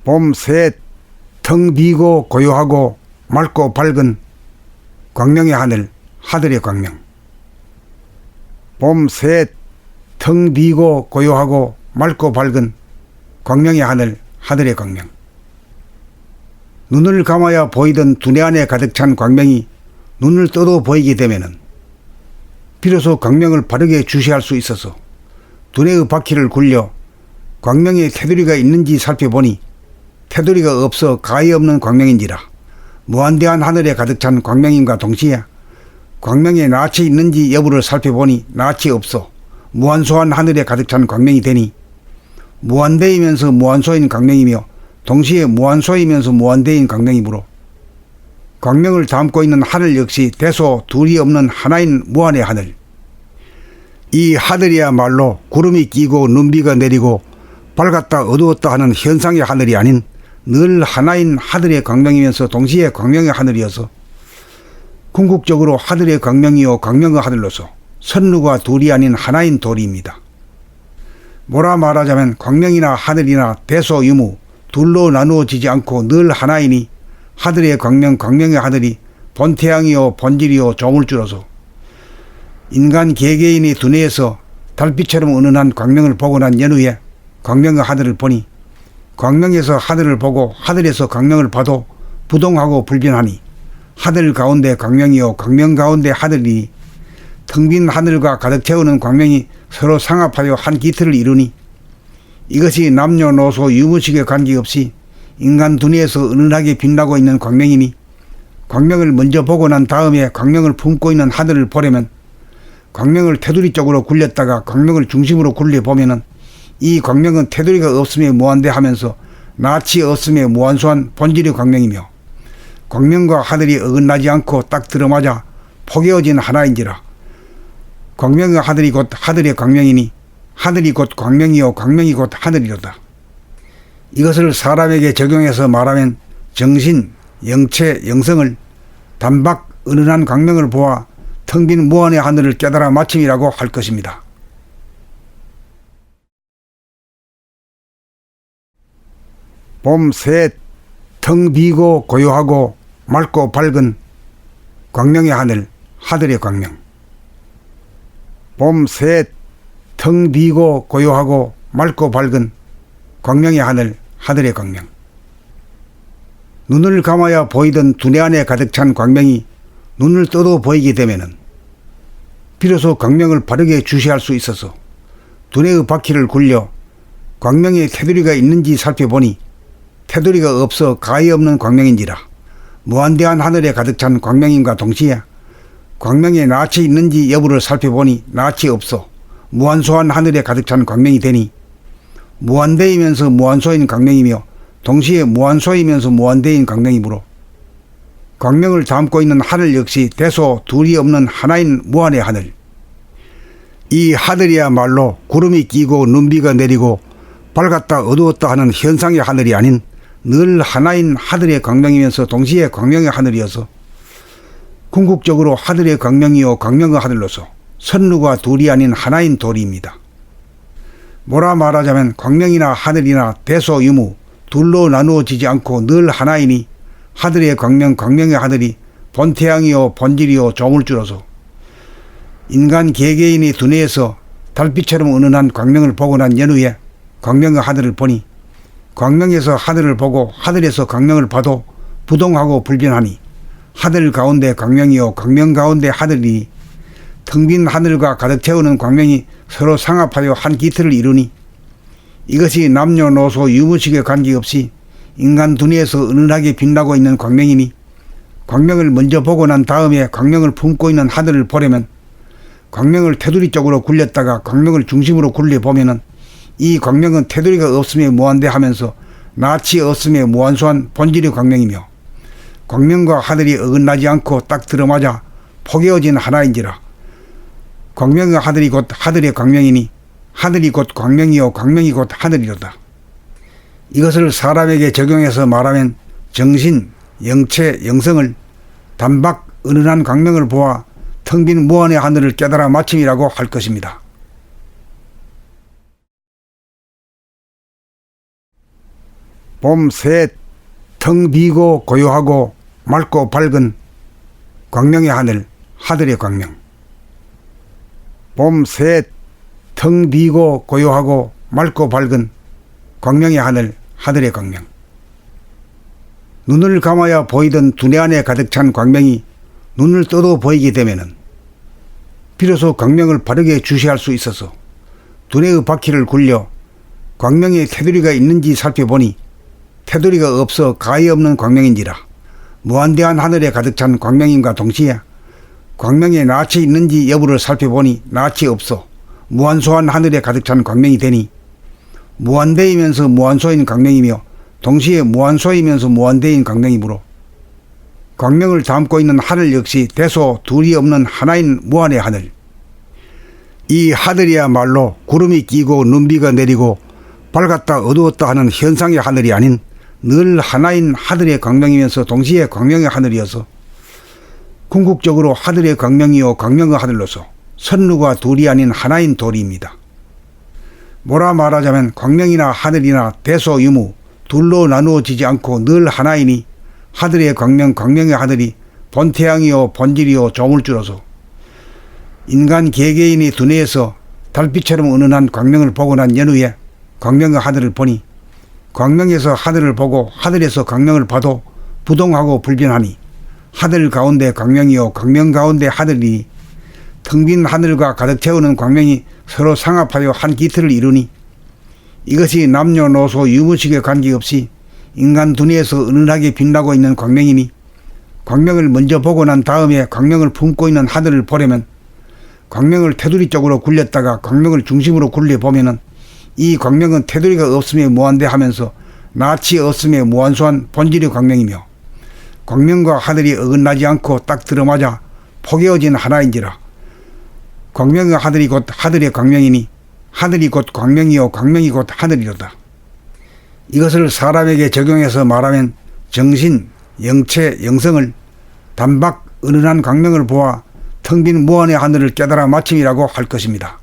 봄새 텅 비고 고요하고 맑고 밝은 광명의 하늘, 하늘의 광명. 봄새 텅 비고 고요하고 맑고 밝은 광명의 하늘, 하늘의 광명. 눈을 감아야 보이던 두뇌 안에 가득 찬 광명이 눈을 떠도 보이게 되면은 비로소 광명을 바르게 주시할 수 있어서 두뇌의 바퀴를 굴려 광명에 테두리가 있는지 살펴보니 테두리가 없어 가히 없는 광명인지라 무한대한 하늘에 가득 찬 광명임과 동시에 광명에 낯이 있는지 여부를 살펴보니 낯이 없어 무한소한 하늘에 가득 찬 광명이 되니 무한대이면서 무한소인 광명이며 동시에 무한소이면서 무한대인 광명이므로 광명을 담고 있는 하늘 역시 대소 둘이 없는 하나인 무한의 하늘. 이 하늘이야말로 구름이 끼고 눈비가 내리고 밝았다 어두웠다 하는 현상의 하늘이 아닌 늘 하나인 하늘의 광명이면서 동시에 광명의 하늘이어서 궁극적으로 하늘의 광명이요 광명의 하늘로서 선루가 둘이 아닌 하나인 도리입니다. 뭐라 말하자면 광명이나 하늘이나 대소유무 둘로 나누어지지 않고 늘 하나이니 하늘의 광명, 광명의 하늘이 본태양이요 본질이요 조물주로서 인간 개개인의 두뇌에서 달빛처럼 은은한 광명을 보고 난 연후에 광명의 하늘을 보니 광명에서 하늘을 보고 하늘에서 광명을 봐도 부동하고 불변하니 하늘 가운데 광명이요 광명 가운데 하늘이니 텅 빈 하늘과 가득 채우는 광명이 서로 상합하여 한 기틀을 이루니 이것이 남녀노소 유무식에 관계없이 인간 두뇌에서 은은하게 빛나고 있는 광명이니 광명을 먼저 보고 난 다음에 광명을 품고 있는 하늘을 보려면 광명을 테두리 쪽으로 굴렸다가 광명을 중심으로 굴려보면은 이 광명은 테두리가 없음에 무한대하면서 낯이 없음에 무한소한 본질의 광명이며 광명과 하늘이 어긋나지 않고 딱 들어맞아 포개어진 하나인지라 광명의 하늘이 곧 하늘의 광명이니 하늘이 곧 광명이요 광명이 곧 하늘이로다. 이것을 사람에게 적용해서 말하면 정신, 영체, 영성을 단박 은은한 광명을 보아 텅 빈 무한의 하늘을 깨달아 마침이라고 할 것입니다. 봄새 텅 비고 고요하고 맑고 밝은 광명의 하늘, 하늘의 광명. 봄새 텅 비고 고요하고 맑고 밝은 광명의 하늘, 하늘의 광명. 눈을 감아야 보이던 두뇌 안에 가득 찬 광명이 눈을 떠도 보이게 되면은 비로소 광명을 바르게 주시할 수 있어서 두뇌의 바퀴를 굴려 광명에 테두리가 있는지 살펴보니 테두리가 없어 가히 없는 광명인지라 무한대한 하늘에 가득 찬 광명임과 동시에 광명에 낯이 있는지 여부를 살펴보니 낯이 없어 무한소한 하늘에 가득 찬 광명이 되니 무한대이면서 무한소인 광명이며 동시에 무한소이면서 무한대인 광명이므로 광명을 담고 있는 하늘 역시 대소 둘이 없는 하나인 무한의 하늘. 이 하늘이야말로 구름이 끼고 눈비가 내리고 밝았다 어두웠다 하는 현상의 하늘이 아닌 늘 하나인 하늘의 광명이면서 동시에 광명의 하늘이어서 궁극적으로 하늘의 광명이요 광명의 하늘로서 선루가 둘이 아닌 하나인 도리입니다. 뭐라 말하자면 광명이나 하늘이나 대소유무 둘로 나누어지지 않고 늘 하나이니 하늘의 광명, 광명의 하늘이 본태양이요 본질이요 조물주로서 인간 개개인의 두뇌에서 달빛처럼 은은한 광명을 보고 난 연후에 광명의 하늘을 보니 광명에서 하늘을 보고 하늘에서 광명을 봐도 부동하고 불변하니 하늘 가운데 광명이요 광명 가운데 하늘이니 텅 빈 하늘과 가득 채우는 광명이 서로 상합하여 한 기틀을 이루니 이것이 남녀노소 유무식에 관계없이 인간 두뇌에서 은은하게 빛나고 있는 광명이니 광명을 먼저 보고 난 다음에 광명을 품고 있는 하늘을 보려면 광명을 테두리 쪽으로 굴렸다가 광명을 중심으로 굴려보면은 이 광명은 테두리가 없음에 무한대하면서 낯이 없음에 무한소한 본질의 광명이며 광명과 하늘이 어긋나지 않고 딱 들어맞아 포개어진 하나인지라 광명의 하늘이 곧 하늘의 광명이니 하늘이 곧 광명이요 광명이 곧 하늘이로다. 이것을 사람에게 적용해서 말하면 정신, 영체, 영성을 단박 은은한 광명을 보아 텅 빈 무한의 하늘을 깨달아 마침이라고 할 것입니다. 봄새 텅 비고 고요하고 맑고 밝은 광명의 하늘, 하늘의 광명. 봄새 텅 비고 고요하고 맑고 밝은 광명의 하늘, 하늘의 광명. 눈을 감아야 보이던 두뇌 안에 가득 찬 광명이 눈을 떠도 보이게 되면은 비로소 광명을 바르게 주시할 수 있어서 두뇌의 바퀴를 굴려 광명에 테두리가 있는지 살펴보니 테두리가 없어 가히 없는 광명인지라 무한대한 하늘에 가득 찬 광명임과 동시에 광명에 낯이 있는지 여부를 살펴보니 낯이 없어 무한소한 하늘에 가득 찬 광명이 되니 무한대이면서 무한소인 광명이며 동시에 무한소이면서 무한대인 광명이므로 광명을 담고 있는 하늘 역시 대소 둘이 없는 하나인 무한의 하늘. 이 하늘이야말로 구름이 끼고 눈비가 내리고 밝았다 어두웠다 하는 현상의 하늘이 아닌 늘 하나인 하늘의 광명이면서 동시에 광명의 하늘이어서 궁극적으로 하늘의 광명이요 광명의 하늘로서 선루가 둘이 아닌 하나인 도리입니다. 뭐라 말하자면 광명이나 하늘이나 대소 유무 둘로 나누어지지 않고 늘 하나이니 하늘의 광명, 광명의 하늘이 본태양이요 본질이요 조물주로서 인간 개개인이 두뇌에서 달빛처럼 은은한 광명을 보고 난 연후에 광명의 하늘을 보니 광명에서 하늘을 보고 하늘에서 광명을 봐도 부동하고 불변하니 하늘 가운데 광명이요 광명 가운데 하늘이니 텅 빈 하늘과 가득 채우는 광명이 서로 상합하여 한 기틀을 이루니 이것이 남녀노소 유무식에 관계없이 인간 두뇌에서 은은하게 빛나고 있는 광명이니 광명을 먼저 보고 난 다음에 광명을 품고 있는 하늘을 보려면 광명을 테두리 쪽으로 굴렸다가 광명을 중심으로 굴려보면은 이 광명은 테두리가 없음에 무한대하면서 낯이 없음에 무한소한 본질의 광명이며 광명과 하늘이 어긋나지 않고 딱 들어맞아 포개어진 하나인지라 광명의 하늘이 곧 하늘의 광명이니 하늘이 곧 광명이요 광명이 곧 하늘이로다. 이것을 사람에게 적용해서 말하면 정신, 영체, 영성을 단박 은은한 광명을 보아 텅 빈 무한의 하늘을 깨달아 마침이라고 할 것입니다.